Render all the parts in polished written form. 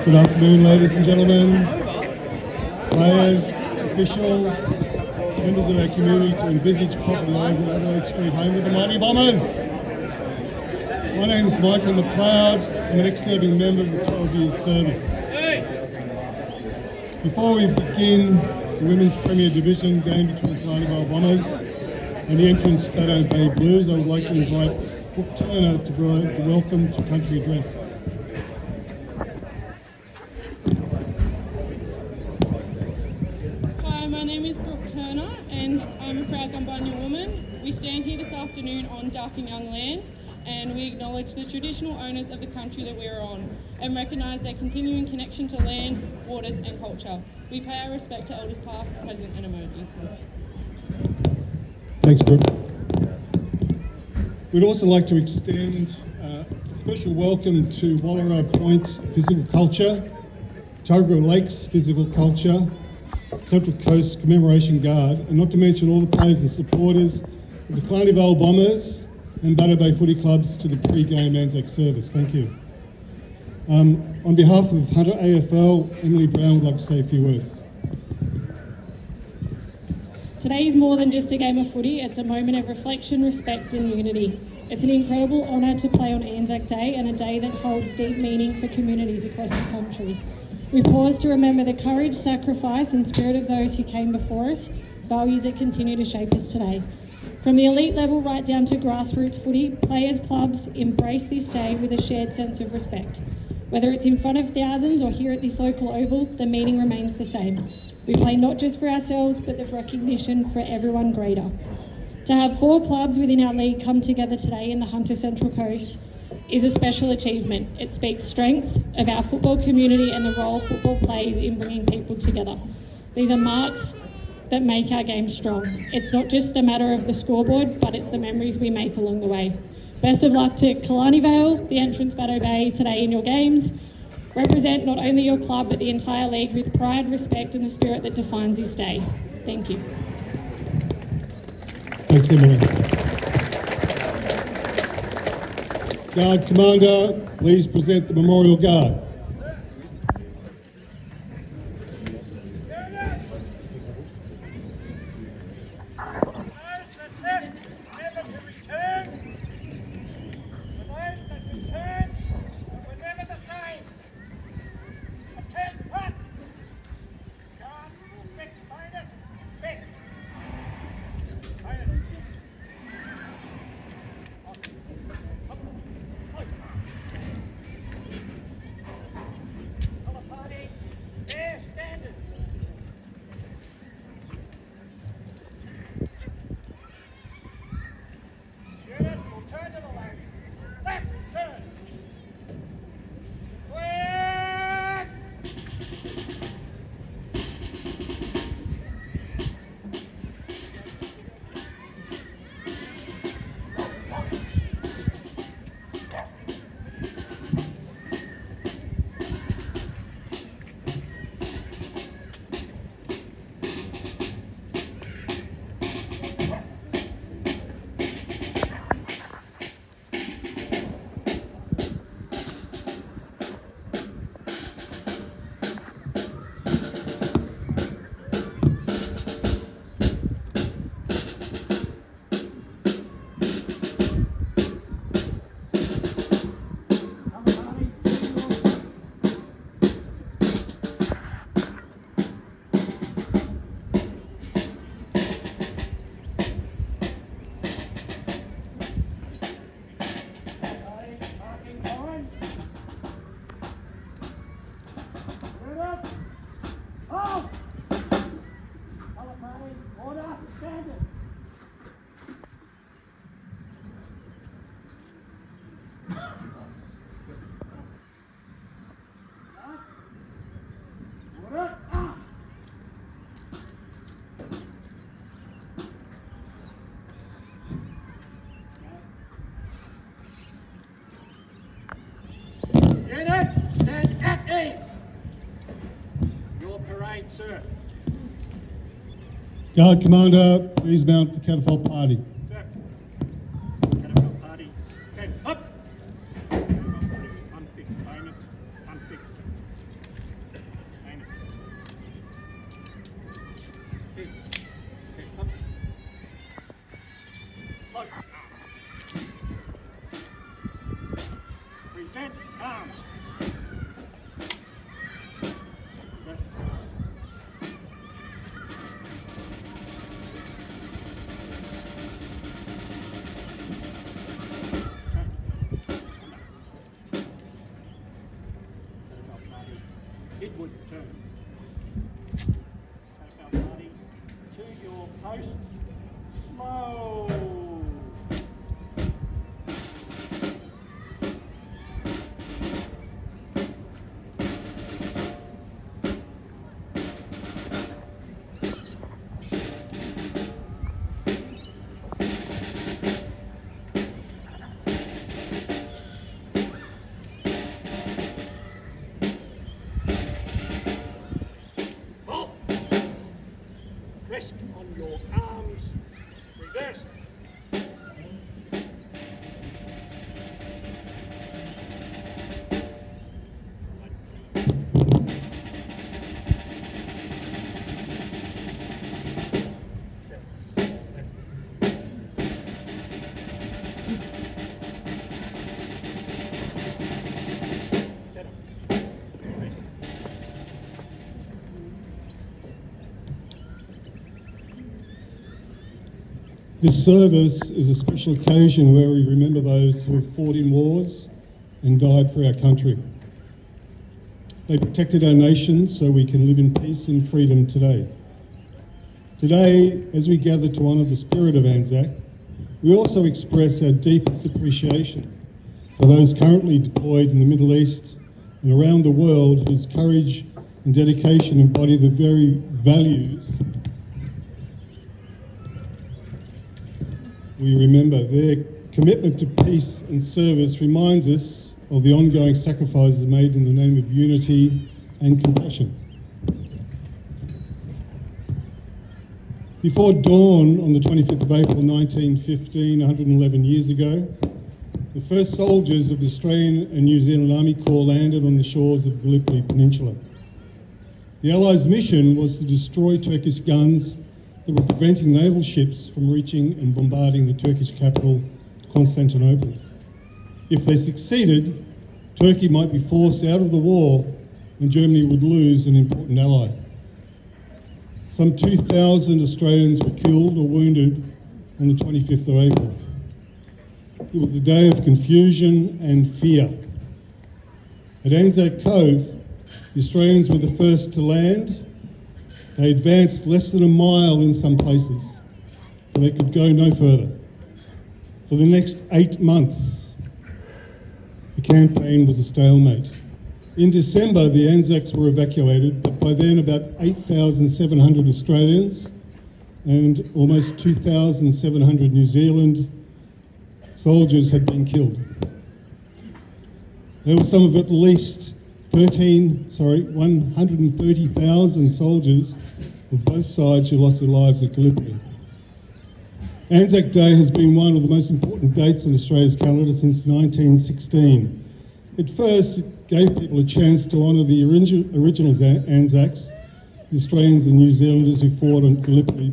Good afternoon, ladies and gentlemen, players, officials, members of our community to envisage property over at Adelaide Street, home of the Mighty Bombers. My name is Michael McLeod. I'm an ex-serving member with 12 years service. Before we begin the Women's Premier Division game between Killarney Vale Bombers and the entrance Spaddo Bay Blues, I would like to invite Brooke Turner to provide the welcome to country address. Hi, my name is Brooke Turner and I'm a proud Gumbunya woman. We stand here this afternoon on Darking Young land and we acknowledge the traditional owners of the country that we are on and recognise their continuing connection to land, waters and culture. We pay our respect to elders past, present and emerging. Thanks, Brooke. We'd also like to extend a special welcome to Wallaroo Point Physical Culture, Tuggerah Lakes Physical Culture, Central Coast Commemoration Guard, and not to mention all the players and supporters of the Killarney Vale Bombers and Spaddo Bay Footy Clubs to the pre-game Anzac service. Thank you. On behalf of Hunter AFL, Emily Brown would like to say a few words. Today is more than just a game of footy, it's a moment of reflection, respect and unity. It's an incredible honour to play on Anzac Day and a day that holds deep meaning for communities across the country. We pause to remember the courage, sacrifice and spirit of those who came before us, values that continue to shape us today. From the elite level right down to grassroots footy, players, clubs embrace this day with a shared sense of respect. Whether it's in front of thousands or here at this local oval, the meaning remains the same. We play not just for ourselves, but the recognition for everyone greater. To have 4 clubs within our league come together today in the Hunter Central Coast is a special achievement. It speaks strength of our football community and the role football plays in bringing people together. These are marks that make our game strong. It's not just a matter of the scoreboard, but it's the memories we make along the way. Best of luck to Killarney Vale, the entrance Spaddo Bay today in your games. Represent not only your club, but the entire league with pride, respect and the spirit that defines this day. Thank you. Thanks, Emily. Guard Commander, please present the Memorial Guard. Unit, stand at ease. Your parade, sir. Guard Commander, please mount the catapult party. Sir. Catapult party. Okay, up. Unfixed, payment. Unfixed. Cloak arms. Present arms. Edward, turn. Take our party to your post. Slow. Halt. Rest on your arms. Reverse. Set up. Rest. This service is a special occasion where we remember those who have fought in wars and died for our country. They protected our nation so we can live in peace and freedom today. Today, as we gather to honour the spirit of Anzac, we also express our deepest appreciation for those currently deployed in the Middle East and around the world whose courage and dedication embody the very values we remember. Their commitment to peace and service reminds us of the ongoing sacrifices made in the name of unity and compassion. Before dawn on the 25th of April 1915, 111 years ago, the first soldiers of the Australian and New Zealand Army Corps landed on the shores of Gallipoli Peninsula. The Allies' mission was to destroy Turkish guns that were preventing naval ships from reaching and bombarding the Turkish capital, Constantinople. If they succeeded, Turkey might be forced out of the war and Germany would lose an important ally. Some 2,000 Australians were killed or wounded on the 25th of April. It was a day of confusion and fear. At Anzac Cove, the Australians were the first to land. They advanced less than a mile in some places, but they could go no further. For the next 8 months, the campaign was a stalemate. In December, the Anzacs were evacuated, but by then about 8,700 Australians and almost 2,700 New Zealand soldiers had been killed. There were some of at least 130,000 soldiers of both sides who lost their lives at Gallipoli. Anzac Day has been one of the most important dates in Australia's calendar since 1916. At first, it gave people a chance to honour the original Anzacs, the Australians and New Zealanders who fought on Gallipoli.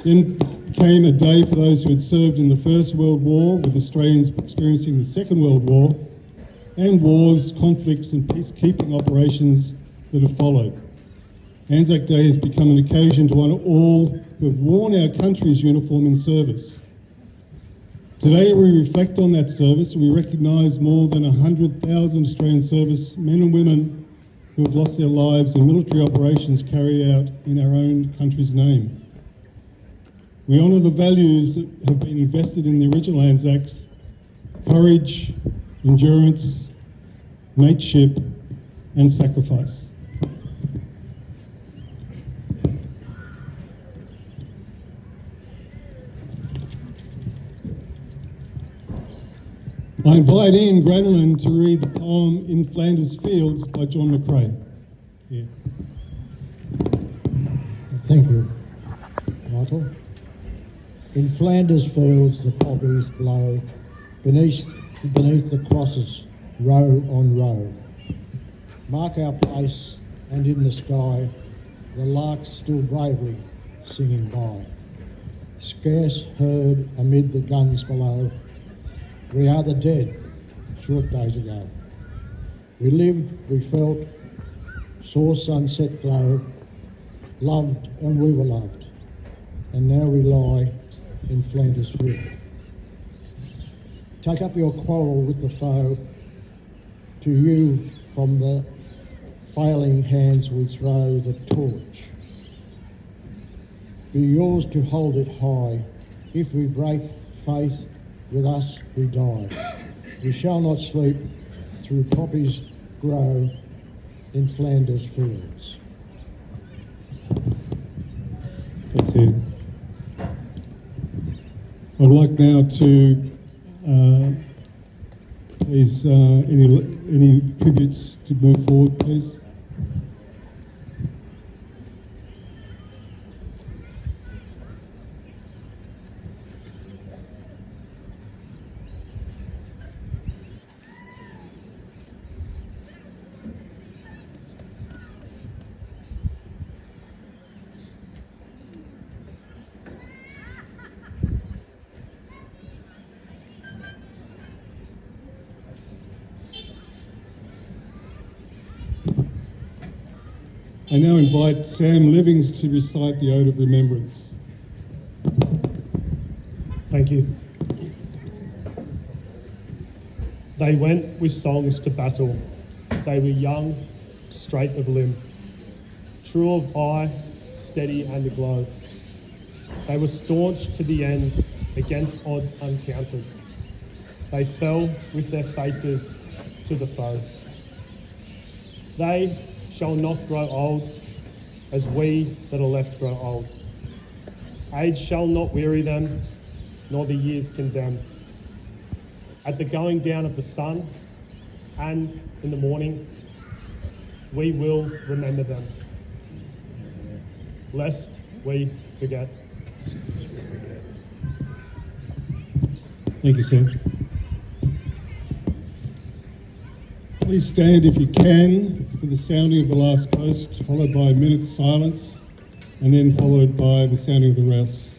Then came a day for those who had served in the First World War, with Australians experiencing the Second World War, and wars, conflicts and peacekeeping operations that have followed. Anzac Day has become an occasion to honour all who have worn our country's uniform in service. Today we reflect on that service and we recognise more than 100,000 Australian service men and women who have lost their lives in military operations carried out in our own country's name. We honour the values that have been invested in the original Anzacs: courage, endurance, mateship and sacrifice. I invite Ian Granlund to read the poem In Flanders Fields by John McCrae. Yeah. Thank you, Michael. In Flanders fields the poppies blow, beneath the crosses, row on row. Mark our place, and in the sky, the larks still bravely singing by. scarce heard amid the guns below. We are the dead, short days ago. We lived, we felt, saw sunset glow, loved and we were loved, and now we lie in Flanders Field. Take up your quarrel with the foe, to you from the failing hands we throw the torch. Be yours to hold it high. If we break faith, with us we die. We shall not sleep through poppies grow in Flanders fields. That's it. I'd like now to please any tributes to move forward, please. I now invite Sam Livings to recite the Ode of Remembrance. Thank you. They went with songs to battle. They were young, straight of limb, true of eye, steady and aglow. They were staunch to the end, against odds uncounted. They fell with their faces to the foe. They shall not grow old, as we that are left grow old. Age shall not weary them, nor the years condemn. At the going down of the sun, and in the morning, we will remember them, lest we forget. Thank you, Sam. Please stand if you can for the sounding of the last post, followed by a minute's silence, and then followed by the sounding of the rest.